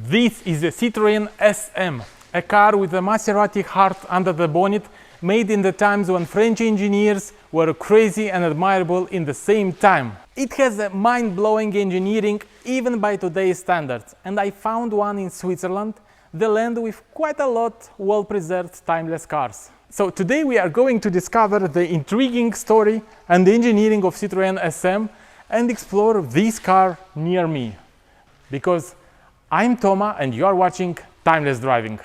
This is a Citroen SM, a car with a Maserati heart under the bonnet, made in the times when French engineers were crazy and admirable in the same time. It has a mind-blowing engineering even by today's standards, and I found one in Switzerland, the land with quite a lot well-preserved timeless cars. So today we are going to discover the intriguing story and engineering of Citroen SM and explore this car near me. Because I'm Toma and you are watching Timeless Driving.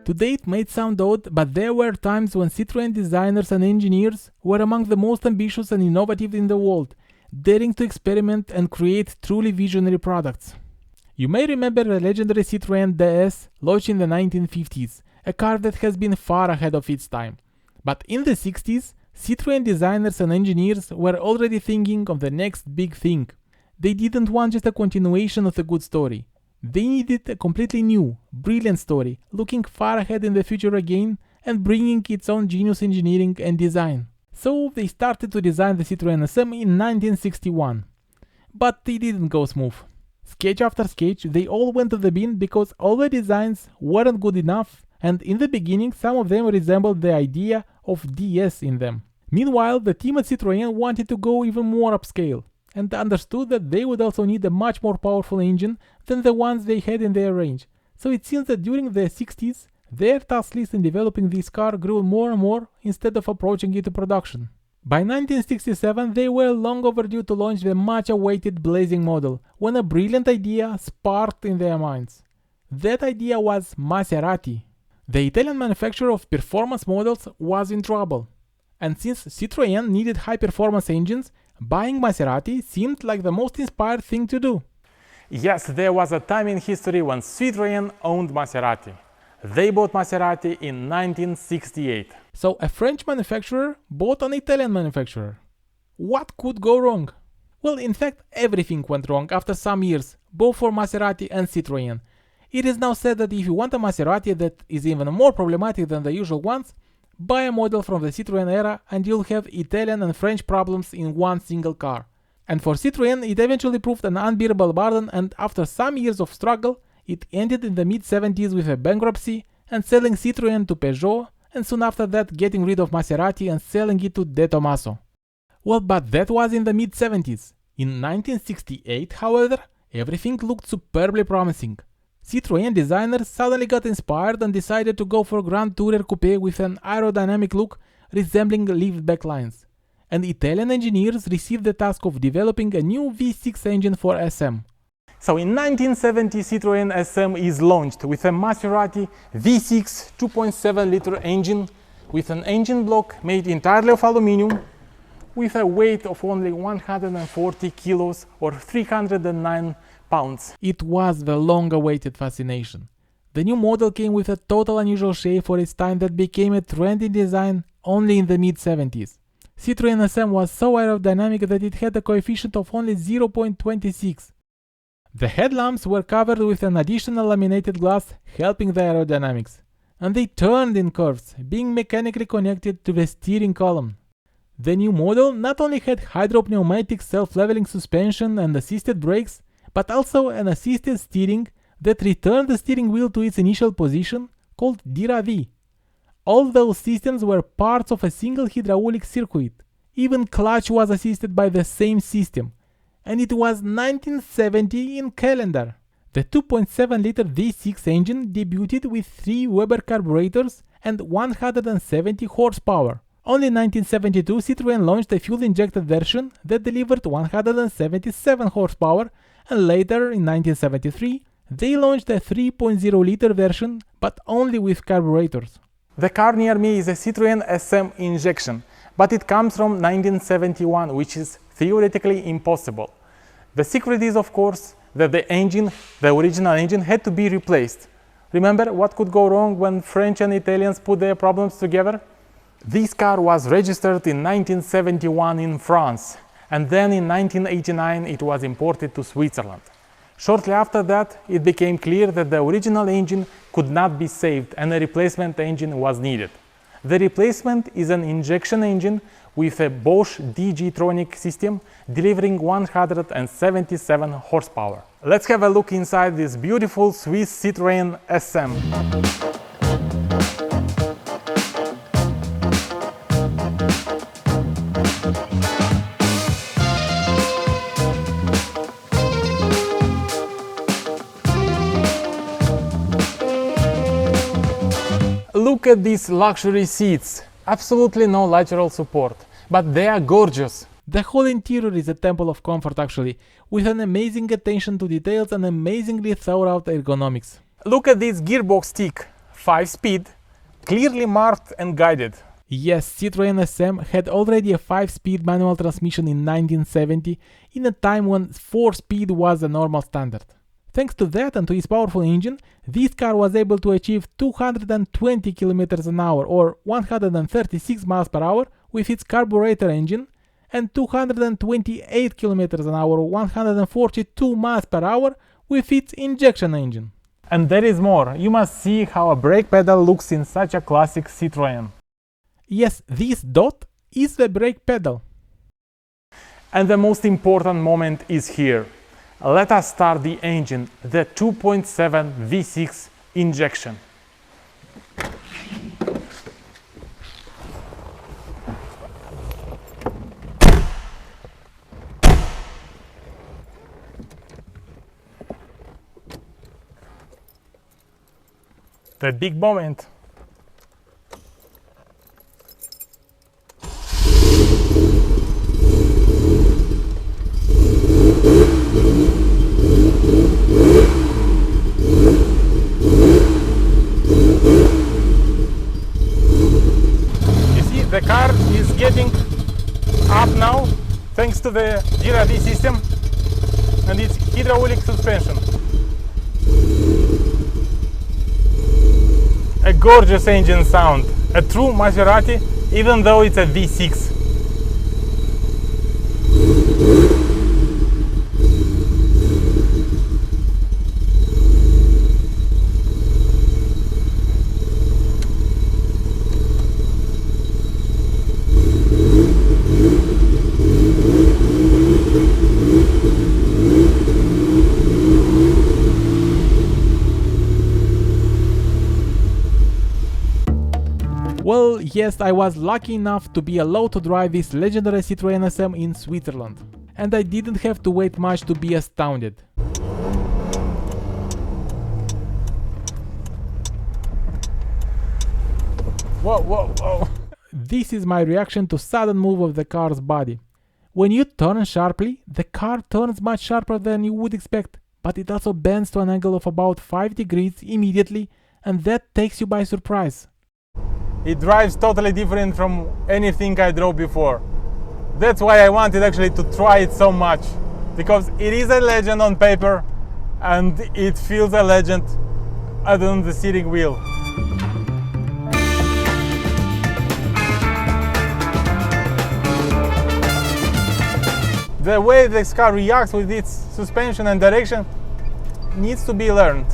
Today it may sound odd, but there were times when Citroën designers and engineers were among the most ambitious and innovative in the world, daring to experiment and create truly visionary products. You may remember the legendary Citroën DS launched in the 1950s, a car that has been far ahead of its time. But in the 60s, Citroën designers and engineers were already thinking of the next big thing. They didn't want just a continuation of a good story. They needed a completely new, brilliant story, looking far ahead in the future again and bringing its own genius engineering and design. So they started to design the Citroen SM in 1961. But it didn't go smooth. Sketch after sketch, they all went to the bin because all the designs weren't good enough, and in the beginning some of them resembled the idea of DS in them. Meanwhile, the team at Citroën wanted to go even more upscale, and understood that they would also need a much more powerful engine than the ones they had in their range. So it seems that during the 60s, their task list in developing this car grew more and more instead of approaching it to production. By 1967, they were long overdue to launch the much-awaited blazing model, when a brilliant idea sparked in their minds. That idea was Maserati. The Italian manufacturer of performance models was in trouble. And since Citroën needed high-performance engines, buying Maserati seemed like the most inspired thing to do. Yes, there was a time in history when Citroën owned Maserati. They bought Maserati in 1968. So a French manufacturer bought an Italian manufacturer. What could go wrong? Well, in fact, everything went wrong after some years, both for Maserati and Citroën. It is now said that if you want a Maserati that is even more problematic than the usual ones, buy a model from the Citroën era and you'll have Italian and French problems in one single car. And for Citroën, it eventually proved an unbearable burden, and after some years of struggle, it ended in the mid-70s with a bankruptcy and selling Citroën to Peugeot, and soon after that getting rid of Maserati and selling it to De Tomaso. Well, but that was in the mid-70s. In 1968, however, everything looked superbly promising. Citroën designers suddenly got inspired and decided to go for Grand Tourer Coupe with an aerodynamic look resembling lift-back lines. And Italian engineers received the task of developing a new V6 engine for SM. So in 1970, Citroen SM is launched with a Maserati V6 2.7-liter engine with an engine block made entirely of aluminum with a weight of only 140 kilos or 309 pounds. It was the long-awaited fascination. The new model came with a total unusual shape for its time that became a trend in design only in the mid-70s. Citroen SM was so aerodynamic that it had a coefficient of only 0.26. The headlamps were covered with an additional laminated glass helping the aerodynamics, and they turned in curves, being mechanically connected to the steering column. The new model not only had hydropneumatic self-leveling suspension and assisted brakes, but also an assisted steering that returned the steering wheel to its initial position, called DIRA-V. All those systems were parts of a single hydraulic circuit. Even clutch was assisted by the same system. And it was 1970 in calendar. The 2.7-liter V6 engine debuted with 3 Weber carburetors and 170 horsepower. Only in 1972, Citroën launched a fuel-injected version that delivered 177 horsepower, and later, in 1973, they launched a 3.0-liter version, but only with carburetors. The car near me is a Citroen SM injection, but it comes from 1971, which is theoretically impossible. The secret is, of course, that the original engine, had to be replaced. Remember what could go wrong when French and Italians put their problems together? This car was registered in 1971 in France, and then in 1989 it was imported to Switzerland. Shortly after that, it became clear that the original engine could not be saved and a replacement engine was needed. The replacement is an injection engine with a Bosch DG-tronic system delivering 177 horsepower. Let's have a look inside this beautiful Swiss Citroen SM. Look at these luxury seats. Absolutely no lateral support, but they are gorgeous. The whole interior is a temple of comfort actually, with an amazing attention to details and amazingly thought out ergonomics. Look at this gearbox stick, 5-speed, clearly marked and guided. Yes, Citroen SM had already a 5-speed manual transmission in 1970, in a time when 4-speed was a normal standard. Thanks to that and to its powerful engine, this car was able to achieve 220 km an hour or 136 miles per hour with its carburetor engine, and 228 km an hour or 142 miles per hour with its injection engine. And there is more. You must see how a brake pedal looks in such a classic Citroen. Yes, this dot is the brake pedal. And the most important moment is here. Let us start the engine, the 2.7 V6 injection. The big moment. The car is getting up now thanks to the Girardi system and its hydraulic suspension. A gorgeous engine sound, a true Maserati even though it's a V6. Well, yes, I was lucky enough to be allowed to drive this legendary Citroen SM in Switzerland, and I didn't have to wait much to be astounded. Whoa, whoa, whoa! This is my reaction to sudden move of the car's body. When you turn sharply, the car turns much sharper than you would expect, but it also bends to an angle of about 5 degrees immediately, and that takes you by surprise. It drives totally different from anything I drove before. That's why I wanted actually to try it so much, because it is a legend on paper and it feels a legend other than the steering wheel. The way this car reacts with its suspension and direction needs to be learned.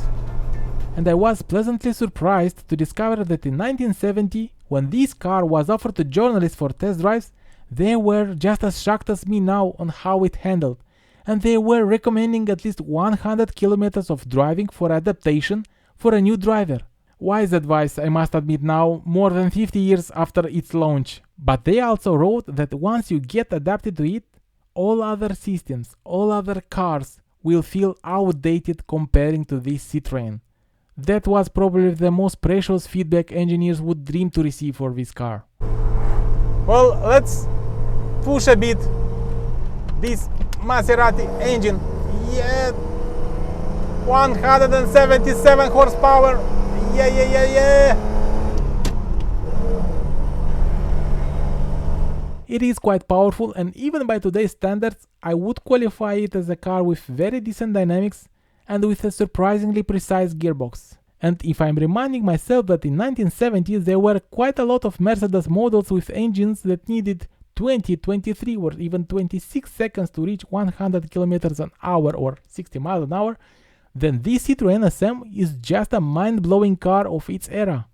And I was pleasantly surprised to discover that in 1970, when this car was offered to journalists for test drives, they were just as shocked as me now on how it handled, and they were recommending at least 100 kilometers of driving for adaptation for a new driver. Wise advice, I must admit now, more than 50 years after its launch. But they also wrote that once you get adapted to it, all other systems, all other cars will feel outdated comparing to this Citroen. That was probably the most precious feedback engineers would dream to receive for this car. Well, let's push a bit this Maserati engine. Yeah, 177 horsepower. Yeah. It is quite powerful, and even by today's standards, I would qualify it as a car with very decent dynamics and with a surprisingly precise gearbox. And if I'm reminding myself that in 1970s there were quite a lot of Mercedes models with engines that needed 20, 23 or even 26 seconds to reach 100 kilometers an hour or 60 miles an hour, then this Citroen SM is just a mind-blowing car of its era.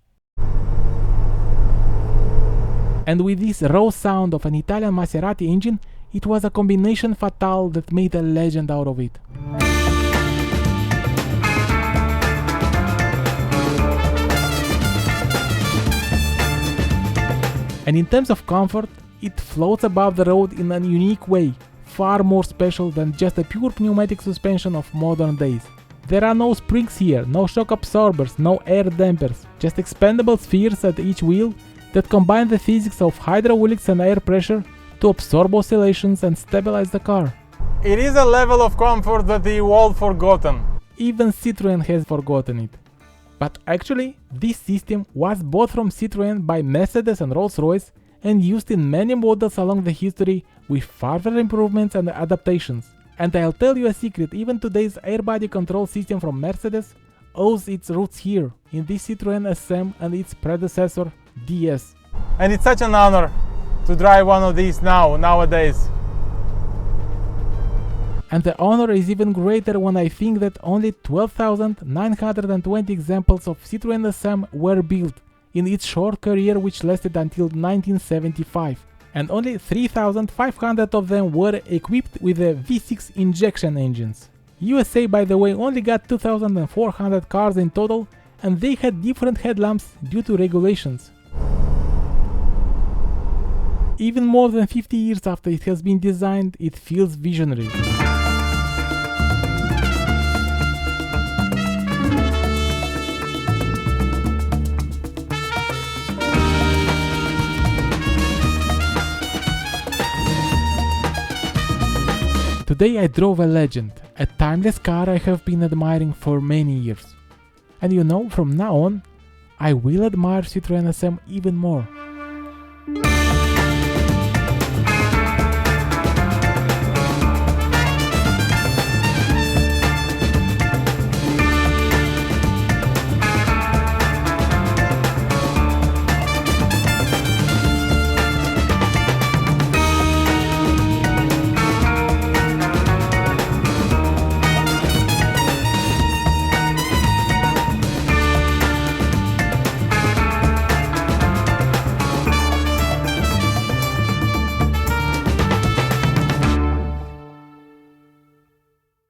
And with this raw sound of an Italian Maserati engine, it was a combination fatale that made a legend out of it. And in terms of comfort, it floats above the road in a unique way, far more special than just a pure pneumatic suspension of modern days. There are no springs here, no shock absorbers, no air dampers, just expandable spheres at each wheel that combine the physics of hydraulics and air pressure to absorb oscillations and stabilize the car. It is a level of comfort that the world forgotten. Even Citroën has forgotten it. But actually, this system was bought from Citroën by Mercedes and Rolls-Royce and used in many models along the history with further improvements and adaptations. And I'll tell you a secret, even today's air body control system from Mercedes owes its roots here, in this Citroen SM and its predecessor, DS. And it's such an honor to drive one of these nowadays. And the honor is even greater when I think that only 12,920 examples of Citroen SM were built in its short career, which lasted until 1975. And only 3,500 of them were equipped with the V6 injection engines. USA, by the way, only got 2,400 cars in total, and they had different headlamps due to regulations. Even more than 50 years after it has been designed, it feels visionary. Today I drove a legend, a timeless car I have been admiring for many years. And you know, from now on, I will admire Citroen SM even more.